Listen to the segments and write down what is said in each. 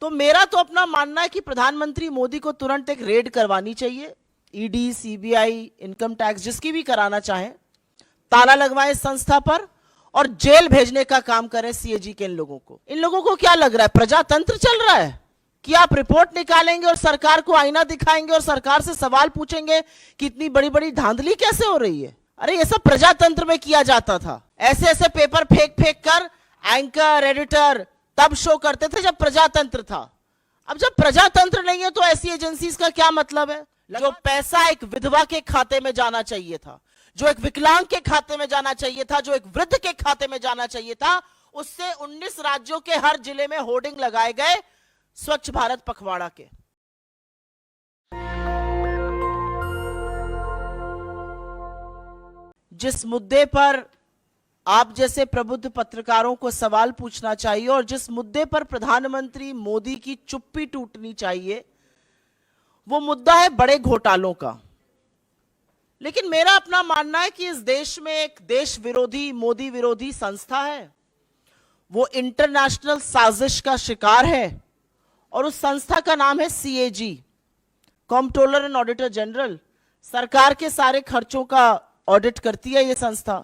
तो मेरा तो अपना मानना है कि प्रधानमंत्री मोदी को तुरंत एक रेड करवानी चाहिए। ईडी, सीबीआई, इनकम टैक्स, जिसकी भी कराना चाहें, ताला लगवाएं इस संस्था पर और जेल भेजने का काम करें सीएजी के इन लोगों को। इन लोगों को क्या लग रहा है प्रजातंत्र चल रहा है कि आप रिपोर्ट निकालेंगे और सरकार को आईना दिखाएंगे और सरकार से सवाल पूछेंगे कि इतनी बड़ी बड़ी धांधली कैसे हो रही है। अरे ये सब प्रजातंत्र में किया जाता था। ऐसे ऐसे पेपर फेंक फेंक कर एंकर, एडिटर तब शो करते थे जब प्रजातंत्र था। अब जब प्रजातंत्र नहीं है तो ऐसी एजेंसीज का क्या मतलब है। जो पैसा एक विधवा के खाते में जाना चाहिए था, जो एक विकलांग के खाते में जाना चाहिए था, जो एक वृद्ध के खाते में जाना चाहिए था, उससे 19 राज्यों के हर जिले में होर्डिंग लगाए गए स्वच्छ भारत पखवाड़ा के। जिस मुद्दे पर आप जैसे प्रबुद्ध पत्रकारों को सवाल पूछना चाहिए और जिस मुद्दे पर प्रधानमंत्री मोदी की चुप्पी टूटनी चाहिए, वो मुद्दा है बड़े घोटालों का। लेकिन मेरा अपना मानना है कि इस देश में एक देश विरोधी, मोदी विरोधी संस्था है, वो इंटरनेशनल साजिश का शिकार है और उस संस्था का नाम है CAG, controller and auditor general. सरकार के सारे खर्चों का ऑडिट करती है ये संस्था।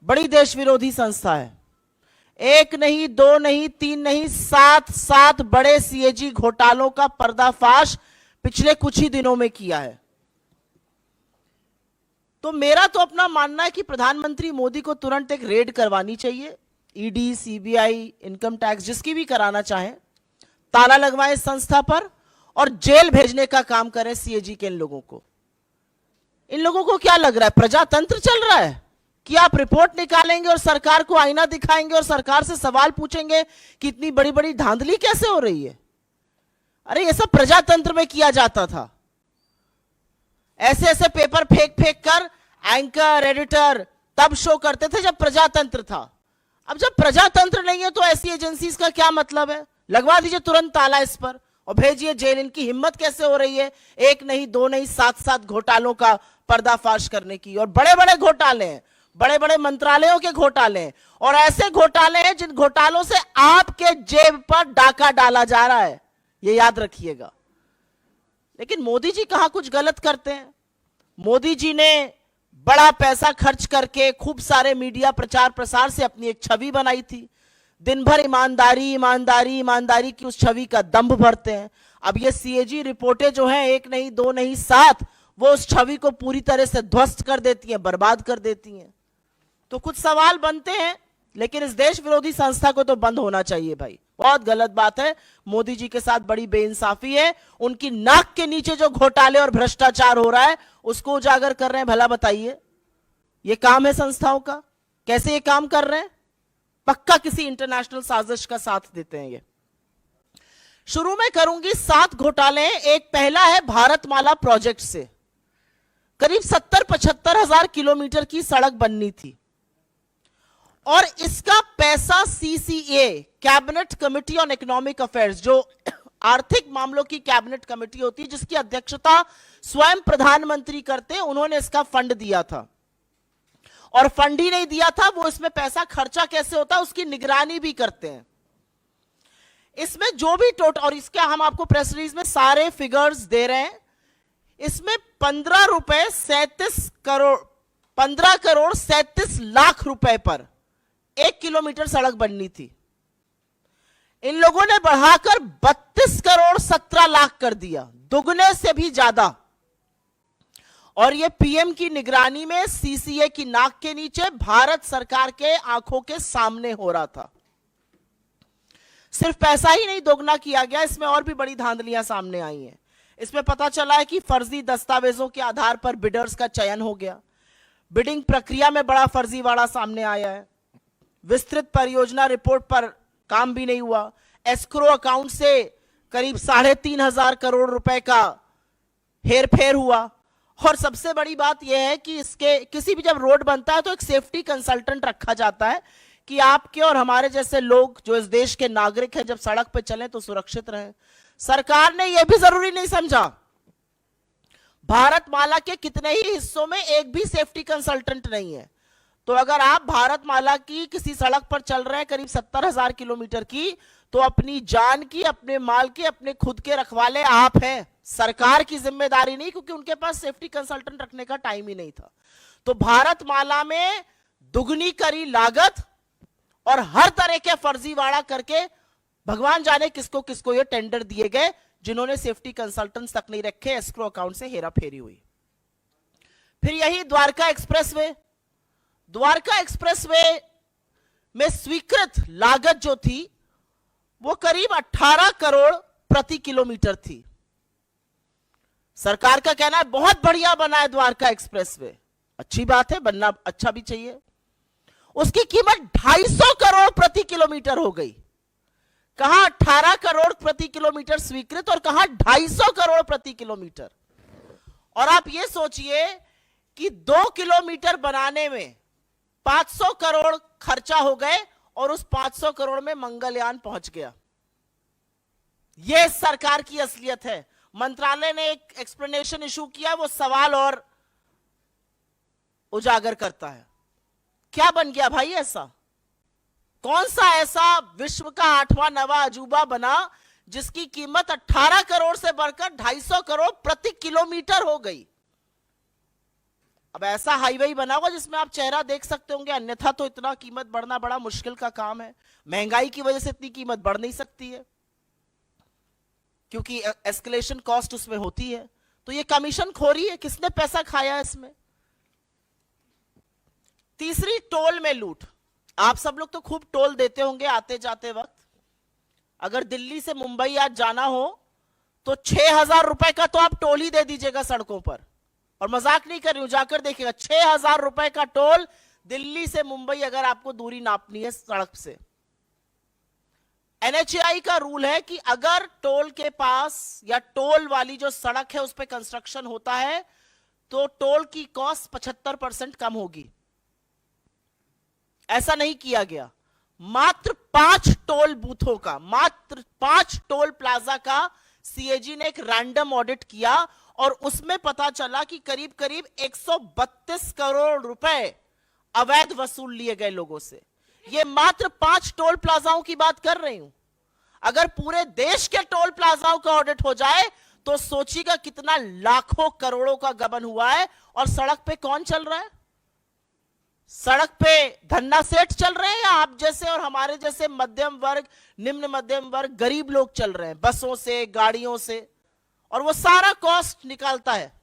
बड़ी देश विरोधी संस्था है। एक नहीं, दो नहीं, तीन नहीं, सात बड़े सीएजी घोटालों का पर्दाफाश पिछले कुछ ही दिनों में किया है। तो मेरा तो अपना मानना है कि प्रधानमंत्री मोदी को तुरंत एक रेड करवानी चाहिए। ईडी, सीबीआई, इनकम टैक्स, जिसकी भी कराना चाहें, ताला लगवाएं इस संस्था पर और जेल भेजने का काम करें सीएजी के इन लोगों को। इन लोगों को क्या लग रहा है प्रजातंत्र चल रहा है कि आप रिपोर्ट निकालेंगे और सरकार को आईना दिखाएंगे और सरकार से सवाल पूछेंगे कि इतनी बड़ी बड़ी धांधली कैसे हो रही है। अरे ये सब प्रजातंत्र में किया जाता था। ऐसे ऐसे पेपर फेंक फेंक कर एंकर, एडिटर तब शो करते थे जब प्रजातंत्र था। अब जब प्रजातंत्र नहीं है तो ऐसी एजेंसीज का क्या मतलब है। लगवा दीजिए तुरंत ताला इस पर और भेजिए जेल। इनकी हिम्मत कैसे हो रही है एक नहीं, दो नहीं, सात घोटालों का पर्दाफाश करने की। और बड़े बड़े घोटाले हैं, बड़े बड़े मंत्रालयों के घोटाले हैं और ऐसे घोटाले हैं जिन घोटालों से आपके जेब पर डाका डाला जा रहा है, ये याद रखिएगा। लेकिन मोदी जी कहां कुछ गलत करते हैं। मोदी जी ने बड़ा पैसा खर्च करके खूब सारे मीडिया प्रचार प्रसार से अपनी एक छवि बनाई थी। दिन भर ईमानदारी ईमानदारी ईमानदारी की उस छवि का दंभ भरते हैं। अब ये सीएजी रिपोर्टें जो हैं एक नहीं, दो नहीं, 7, वो उस छवि को पूरी तरह से ध्वस्त कर देती हैं, बर्बाद कर देती हैं। तो कुछ सवाल बनते हैं, लेकिन इस देश विरोधी संस्था को तो बंद होना चाहिए भाई। बहुत गलत बात है। मोदी जी के साथ बड़ी बेइंसाफी है। उनकी नाक के नीचे जो घोटाले और भ्रष्टाचार हो रहा है उसको उजागर कर रहे हैं। भला बताइए, ये काम है संस्थाओं का? कैसे ये काम कर रहे हैं? पक्का किसी इंटरनेशनल साजिश का साथ देते हैं ये। शुरू में करूंगी 7 घोटाले। एक पहला है भारतमाला प्रोजेक्ट से। करीब 70-75 हजार किलोमीटर की सड़क बननी थी और इसका पैसा CCA, cabinet committee on economic affairs, जो आर्थिक मामलों की कैबिनेट कमेटी होती है जिसकी अध्यक्षता स्वयं प्रधानमंत्री करते हैं, उन्होंने इसका फंड दिया था। और फंड ही नहीं दिया था, वो इसमें पैसा खर्चा कैसे होता है उसकी निगरानी भी करते हैं। इसमें जो भी टोटल, और इसके हम आपको प्रेस रिलीज में सारे फिगर्स दे रहे हैं, इसमें 15 करोड़ 37 लाख रुपए पर 1 किलोमीटर सड़क बननी थी। इन लोगों ने बढ़ाकर 32 करोड़ 17 लाख कर दिया, दुगने से भी ज्यादा। और ये पीएम की निगरानी में सीसीए की नाक के नीचे भारत सरकार के आंखों के सामने हो रहा था। सिर्फ पैसा ही नहीं दोगुना किया गया, इसमें और भी बड़ी धांधलियां सामने आई हैं। इसमें पता चला है कि फर्जी दस्तावेजों के आधार पर बिडर्स का चयन हो गया। बिडिंग प्रक्रिया में बड़ा फर्जीवाड़ा सामने आया है। विस्तृत परियोजना रिपोर्ट पर काम भी नहीं हुआ। एस्क्रो अकाउंट से करीब 3,500 करोड़ रुपए का हेरफेर हुआ। और सबसे बड़ी बात यह है कि इसके किसी भी जब रोड बनता है तो एक सेफ्टी कंसल्टेंट रखा जाता है कि आपके और हमारे जैसे लोग जो इस देश के नागरिक हैं जब सड़क पर चलें तो सुरक्षित रहें। सरकार ने यह भी जरूरी नहीं समझा। भारतमाला के कितने ही हिस्सों में एक भी सेफ्टी कंसल्टेंट नहीं है। तो अगर आप भारतमाला की किसी सड़क पर चल रहे हैं करीब 70,000 किलोमीटर की, तो अपनी जान की, अपने माल के, अपने खुद के रखवाले आप हैं, सरकार की जिम्मेदारी नहीं, क्योंकि उनके पास सेफ्टी कंसल्टेंट रखने का टाइम ही नहीं था। तो भारतमाला में दुगनी करी लागत और हर तरह के फर्जीवाड़ा करके भगवान जाने किसको किसको ये टेंडर दिए गए, जिन्होंने सेफ्टी कंसल्टेंट्स तक नहीं रखे, एस्क्रो अकाउंट से हेराफेरी हुई। फिर यही द्वारका एक्सप्रेसवे, द्वारका एक्सप्रेसवे में स्वीकृत लागत जो थी वो करीब 18 करोड़ प्रति किलोमीटर थी। सरकार का कहना है बहुत बढ़िया बना है द्वारका एक्सप्रेसवे, अच्छी बात है, बनना अच्छा भी चाहिए। उसकी कीमत 250 करोड़ प्रति किलोमीटर हो गई। कहां 18 करोड़ प्रति किलोमीटर स्वीकृत और कहां 250 करोड़ प्रति किलोमीटर। और आप ये सोचिए कि 2 किलोमीटर बनाने में 500 करोड़ खर्चा हो गए और उस 500 करोड़ में मंगलयान पहुंच गया। यह सरकार की असलियत है। मंत्रालय ने एक एक्सप्लेनेशन इशू किया, वो सवाल और उजागर करता है। क्या बन गया भाई ऐसा? कौन सा ऐसा विश्व का 8वां नवा अजूबा बना जिसकी कीमत 18 करोड़ से बढ़कर 250 करोड़ प्रति किलोमीटर हो गई? अब ऐसा हाईवे बना होगा जिसमें आप चेहरा देख सकते होंगे, अन्यथा तो इतना कीमत बढ़ना बड़ा मुश्किल का काम है। महंगाई की वजह से इतनी कीमत बढ़ नहीं सकती है, क्योंकि एस्केलेशन कॉस्ट उसमें होती है। तो ये कमीशन खोरी है, किसने पैसा खाया इसमें? तीसरी, टोल में लूट। आप सब लोग तो खूब टोल देते होंगे आते जाते वक्त। अगर दिल्ली से मुंबई आज जाना हो तो 6,000 रुपए का तो आप टोल ही दे दीजिएगा सड़कों पर, और मजाक नहीं कर रही हूं, जाकर देखिएगा 6,000 रुपए का टोल दिल्ली से मुंबई, अगर आपको दूरी नापनी है सड़क से। एनएचएआई का रूल है कि अगर टोल के पास या टोल वाली जो सड़क है उस पर कंस्ट्रक्शन होता है तो टोल की कॉस्ट 75% कम होगी। ऐसा नहीं किया गया। मात्र 5 टोल बूथों का, मात्र 5 टोल प्लाजा का सीएजी ने एक रैंडम ऑडिट किया और उसमें पता चला कि करीब करीब 132 करोड़ रुपए अवैध वसूल लिए गए लोगों से। ये मात्र 5 टोल प्लाजाओं की बात कर रही हूं। अगर पूरे देश के टोल प्लाजाओं का ऑडिट हो जाए तो सोचिएगा कितना लाखों करोड़ों का गबन हुआ है। और सड़क पे कौन चल रहा है? सड़क पे धन्ना सेठ चल रहे हैं या आप जैसे और हमारे जैसे मध्यम वर्ग, निम्न मध्यम वर्ग, गरीब लोग चल रहे हैं बसों से, गाड़ियों से, और वो सारा कॉस्ट निकालता है।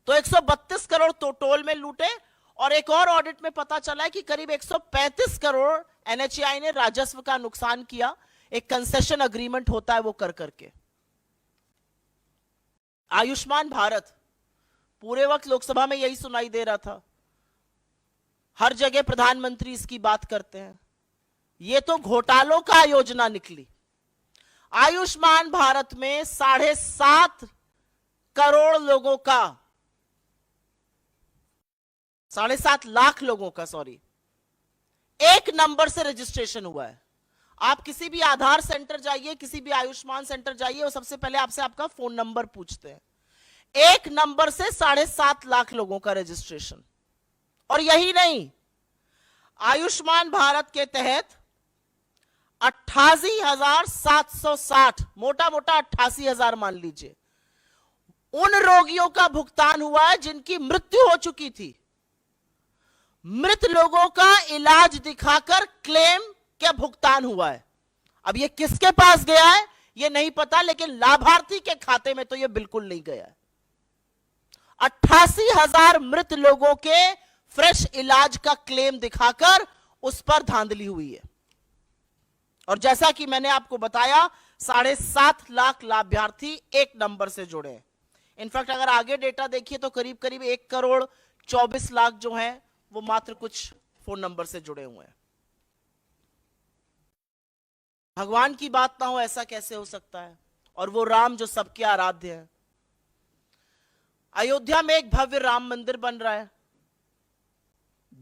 तो 132 करोड़ तो टोल में लूटे। और एक और ऑडिट में पता चला है कि करीब 135 करोड़ एनएचएआई ने राजस्व का नुकसान किया। एक कंसेशन अग्रीमेंट होता है वो कर करके। आयुष्मान भारत, पूरे वक्त लोकसभा में यही सुनाई दे रहा था, हर जगह प्रधानमंत्री इसकी बात करते हैं। ये तो घोटालों का योजना निकली। आयुष्मान भारत में 7.5 करोड़ लोगों का, 7.5 लाख लोगों का, सॉरी, एक नंबर से रजिस्ट्रेशन हुआ है। आप किसी भी आधार सेंटर जाइए, किसी भी आयुष्मान सेंटर जाइए, वो सबसे पहले आपसे आपका फोन नंबर पूछते हैं। एक नंबर से 7.5 लाख लोगों का रजिस्ट्रेशन। और यही नहीं, आयुष्मान भारत के तहत 88,760, मोटा मोटा 88,000 मान लीजिए, उन रोगियों का भुगतान हुआ है जिनकी मृत्यु हो चुकी थी। मृत लोगों का इलाज दिखाकर क्लेम क्या भुगतान हुआ है। अब ये किसके पास गया है ये नहीं पता, लेकिन लाभार्थी के खाते में तो ये बिल्कुल नहीं गया है। 88,000 मृत लोगों के फ्रेश इलाज का क्लेम दिखाकर उस पर धांधली हुई है। और जैसा कि मैंने आपको बताया, 7.5 लाख लाभार्थी एक नंबर से जुड़े हैं। इनफैक्ट अगर आगे डेटा देखिए तो करीब करीब 1 करोड़ 24 लाख जो हैं वो मात्र कुछ फोन नंबर से जुड़े हुए हैं। भगवान की बात ना हो ऐसा कैसे हो सकता है? और वो राम जो सबके आराध्य है। अयोध्या में एक भव्य राम मंदिर बन रहा है।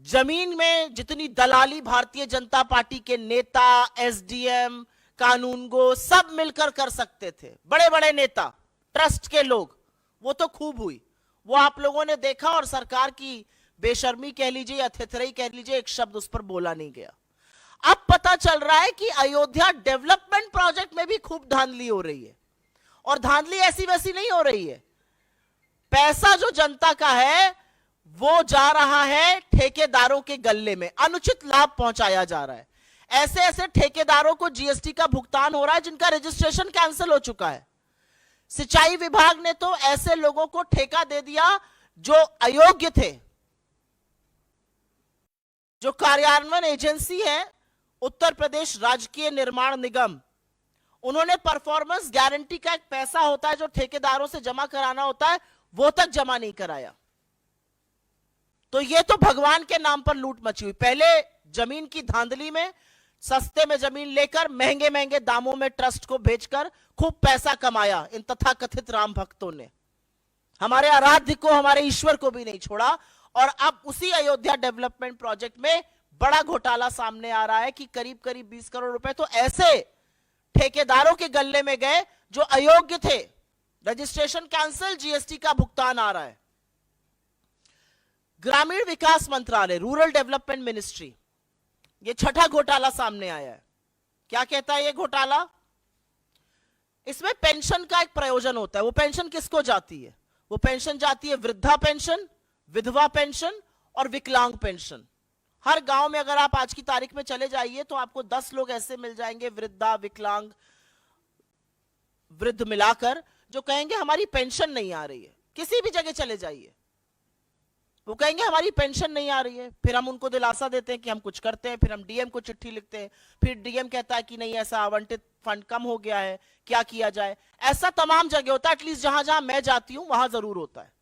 जमीन में जितनी दलाली भारतीय जनता पार्टी के नेता, एसडीएम, कानूनगो सब मिलकर कर सकते थे, बड़े बड़े नेता, ट्रस्ट के लोग, वो तो खूब हुई। वो आप लोगों ने देखा और सरकार की बेशर्मी कह लीजिए या थेथरई कह लीजिए, एक शब्द उस पर बोला नहीं गया। अब पता चल रहा है कि अयोध्या डेवलपमेंट प्रोजेक्ट में भी खूब धांधली हो रही है, और धांधली ऐसी वैसी नहीं हो रही है। पैसा जो जनता का है वो जा रहा है ठेकेदारों के गल्ले में, अनुचित लाभ पहुंचाया जा रहा है। ऐसे ऐसे ठेकेदारों को जीएसटी का भुगतान हो रहा है जिनका रजिस्ट्रेशन कैंसिल हो चुका है। सिंचाई विभाग ने तो ऐसे लोगों को ठेका दे दिया जो अयोग्य थे। जो कार्यान्वयन एजेंसी है उत्तर प्रदेश राजकीय निर्माण निगम, उन्होंने परफॉर्मेंस गारंटी का एक पैसा होता है जो ठेकेदारों से जमा कराना होता है, वो तक जमा नहीं कराया। तो ये तो भगवान के नाम पर लूट मची हुई। पहले जमीन की धांधली में सस्ते में जमीन लेकर महंगे महंगे दामों में ट्रस्ट को बेचकर खूब पैसा कमाया इन तथाकथित राम भक्तों ने। हमारे आराध्य को, हमारे ईश्वर को भी नहीं छोड़ा। और अब उसी अयोध्या डेवलपमेंट प्रोजेक्ट में बड़ा घोटाला सामने आ रहा है कि करीब करीब 20 करोड़ रुपए तो ऐसे ठेकेदारों के गल्ले में गए जो अयोग्य थे। रजिस्ट्रेशन कैंसिल, जीएसटी का भुगतान आ रहा है। ग्रामीण विकास मंत्रालय, रूरल डेवलपमेंट मिनिस्ट्री, ये छठा घोटाला सामने आया है। क्या कहता है ये घोटाला? इसमें पेंशन का एक प्रयोजन होता है। वो पेंशन किसको जाती है? वो पेंशन जाती है वृद्धा पेंशन, विधवा पेंशन और विकलांग पेंशन। हर गांव में अगर आप आज की तारीख में चले जाइए तो आपको 10 लोग ऐसे मिल जाएंगे, वृद्धा, विकलांग, वृद्ध मिलाकर, जो कहेंगे हमारी पेंशन नहीं आ रही है। किसी भी जगह चले जाइए, वो कहेंगे हमारी पेंशन नहीं आ रही है। फिर हम उनको दिलासा देते हैं कि हम कुछ करते हैं, फिर हम डीएम को चिट्ठी लिखते हैं, फिर डीएम कहता है कि नहीं ऐसा आवंटित फंड कम हो गया है, क्या किया जाए। ऐसा तमाम जगह होता है, एटलीस्ट जहां जहां मैं जाती हूं वहां जरूर होता है।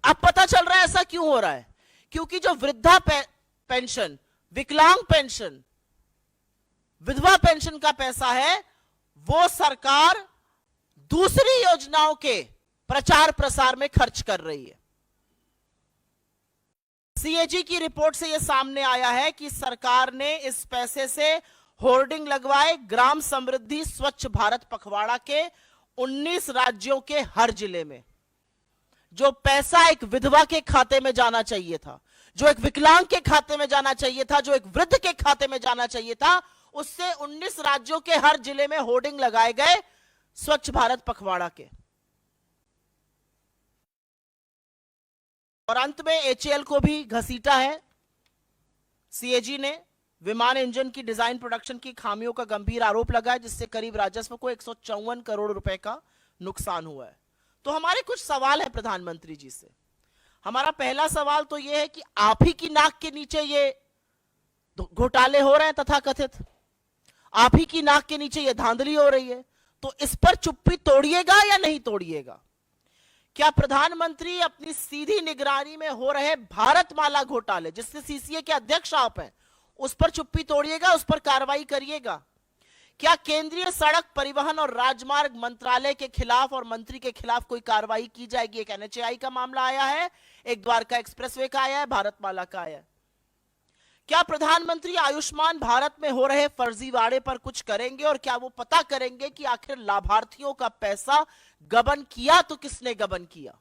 अब पता चल रहा है ऐसा क्यों हो रहा है? क्योंकि जो वृद्धा पेंशन, विकलांग पेंशन, विधवा पेंशन का पैसा है वो सरकार दूसरी योजनाओं के प्रचार प्रसार में खर्च कर रही है। सीएजी की रिपोर्ट से यह सामने आया है कि सरकार ने इस पैसे से होर्डिंग लगवाए ग्राम समृद्धि स्वच्छ भारत पखवाड़ा के 19 राज्यों के हर जिले में। जो पैसा एक विधवा के खाते में जाना चाहिए था, जो एक विकलांग के खाते में जाना चाहिए था, जो एक वृद्ध के खाते में जाना चाहिए था, उससे 19 राज्यों के हर जिले में होर्डिंग लगाए गए स्वच्छ भारत पखवाड़ा के। और अंत में एचएएल को भी घसीटा है सीएजी ने। विमान इंजन की डिजाइन प्रोडक्शन की खामियों का गंभीर आरोप लगा है, जिससे करीब राजस्व को 154 करोड़ रुपए का नुकसान हुआ है। तो हमारे कुछ सवाल है प्रधानमंत्री जी से। हमारा पहला सवाल तो यह है कि आप ही की नाक के नीचे ये घोटाले हो रहे हैं तथाकथित, आप ही की नाक के नीचे ये धांधली हो रही है, तो इस पर चुप्पी तोड़िएगा या नहीं तोड़िएगा? क्या प्रधानमंत्री अपनी सीधी निगरानी में हो रहे भारतमाला घोटाले, जिससे सीसीए के अध्यक्ष आप हैं, उस पर चुप्पी तोड़िएगा, उस पर कार्रवाई करिएगा? क्या केंद्रीय सड़क परिवहन और राजमार्ग मंत्रालय के खिलाफ और मंत्री के खिलाफ कोई कार्रवाई की जाएगी? एक एनएचएआई का मामला आया है, एक द्वारका एक्सप्रेसवे का आया है, भारतमाला का आया है। क्या प्रधानमंत्री आयुष्मान भारत में हो रहे फर्जीवाड़े पर कुछ करेंगे? और क्या वो पता करेंगे कि आखिर लाभार्थियों का पैसा गबन किया तो किसने गबन किया?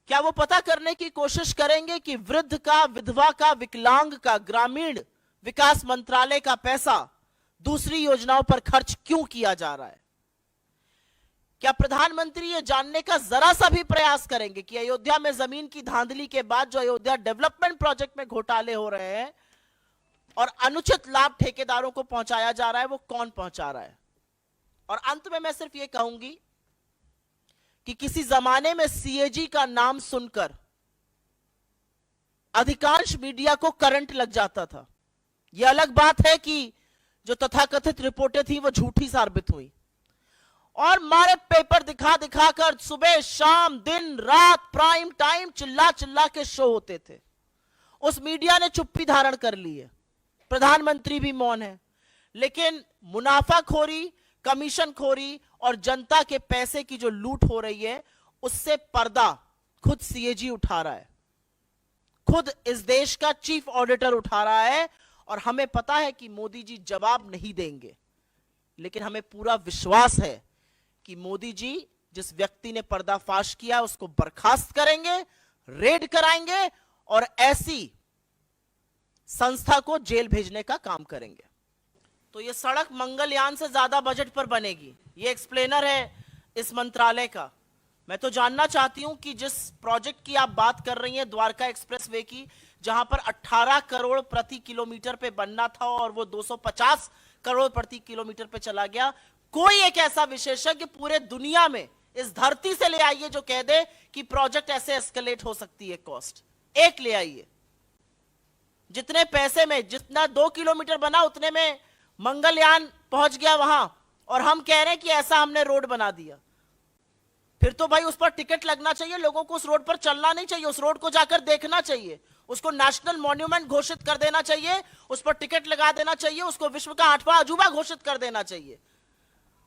क्या वो पता करने की कोशिश करेंगे कि वृद्ध का, विधवा का, विकलांग का ग्रामीण विकास मंत्रालय का पैसा दूसरी योजनाओं पर खर्च क्यों किया जा रहा है? क्या प्रधानमंत्री ये जानने का जरा सा भी प्रयास करेंगे कि अयोध्या में जमीन की धांधली के बाद जो अयोध्या डेवलपमेंट प्रोजेक्ट में घोटाले हो रहे हैं और अनुचित लाभ ठेकेदारों को पहुंचाया जा रहा है, वो कौन पहुंचा रहा है? और अंत में मैं सिर्फ ये कहूंगी कि किसी जमाने में सीएजी का नाम सुनकर अधिकांश मीडिया को करंट लग जाता था। यह अलग बात है कि जो तथाकथित रिपोर्टें थी वो झूठी साबित हुई, और मारे पेपर दिखा दिखाकर सुबह शाम दिन रात प्राइम टाइम चिल्ला चिल्ला के शो होते थे। उस मीडिया ने चुप्पी धारण कर ली है, प्रधानमंत्री भी मौन है, लेकिन मुनाफाखोरी, कमीशनखोरी और जनता के पैसे की जो लूट हो रही है उससे पर्दा खुद सीएजी उठा रहा है, खुद इस देश का चीफ ऑडिटर उठा रहा है। और हमें पता है कि मोदी जी जवाब नहीं देंगे, लेकिन हमें पूरा विश्वास है कि मोदी जी जिस व्यक्ति ने पर्दाफाश किया उसको बर्खास्त करेंगे, रेड कराएंगे और ऐसी संस्था को जेल भेजने का काम करेंगे। तो ये सड़क मंगलयान से ज्यादा बजट पर बनेगी, ये एक्सप्लेनर है इस मंत्रालय का। मैं तो जानना चाहती हूं कि जिस प्रोजेक्ट की आप बात कर रही हैं द्वारका एक्सप्रेसवे की, जहां पर 18 करोड़ प्रति किलोमीटर पे बनना था और वो 250 करोड़ प्रति किलोमीटर पे चला गया, कोई एक ऐसा विशेषज्ञ पूरे दुनिया में इस धरती से ले आइए जो कह दे कि प्रोजेक्ट ऐसे एस्केलेट हो सकती है कॉस्ट। एक ले आइए। जितने पैसे में, जितना 2 किलोमीटर बना उतने में मंगलयान पहुंच गया वहां, और हम कह रहे हैं कि ऐसा हमने रोड बना दिया। फिर तो भाई उस पर टिकट लगना चाहिए, लोगों को उस रोड पर चलना नहीं चाहिए, उस रोड को जाकर देखना चाहिए, उसको नेशनल मॉन्यूमेंट घोषित कर देना चाहिए, उस पर टिकट लगा देना चाहिए, उसको विश्व का 8वां अजूबा घोषित कर देना चाहिए।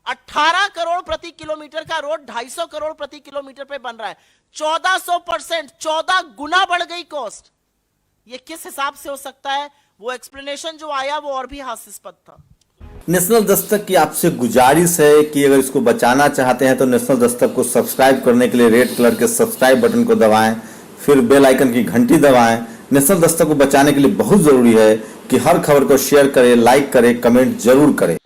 18 करोड़ प्रति किलोमीटर का रोड 250 करोड़ प्रति किलोमीटर पे बन रहा है। 1400%, 14 गुना बढ़ गई कॉस्ट। ये किस हिसाब से हो सकता है? वो एक्सप्लेनेशन जो आया वो और भी हास्यास्पद था। नेशनल दस्तक की आपसे गुजारिश है कि अगर इसको बचाना चाहते हैं तो नेशनल दस्तक को सब्सक्राइब करने के लिए रेड कलर के सब्सक्राइब बटन को दबाएं, फिर बेल आइकन की घंटी दबाएं। नेशनल दस्तक को बचाने के लिए बहुत जरूरी है कि हर खबर को शेयर करें, लाइक करें, कमेंट जरूर करें।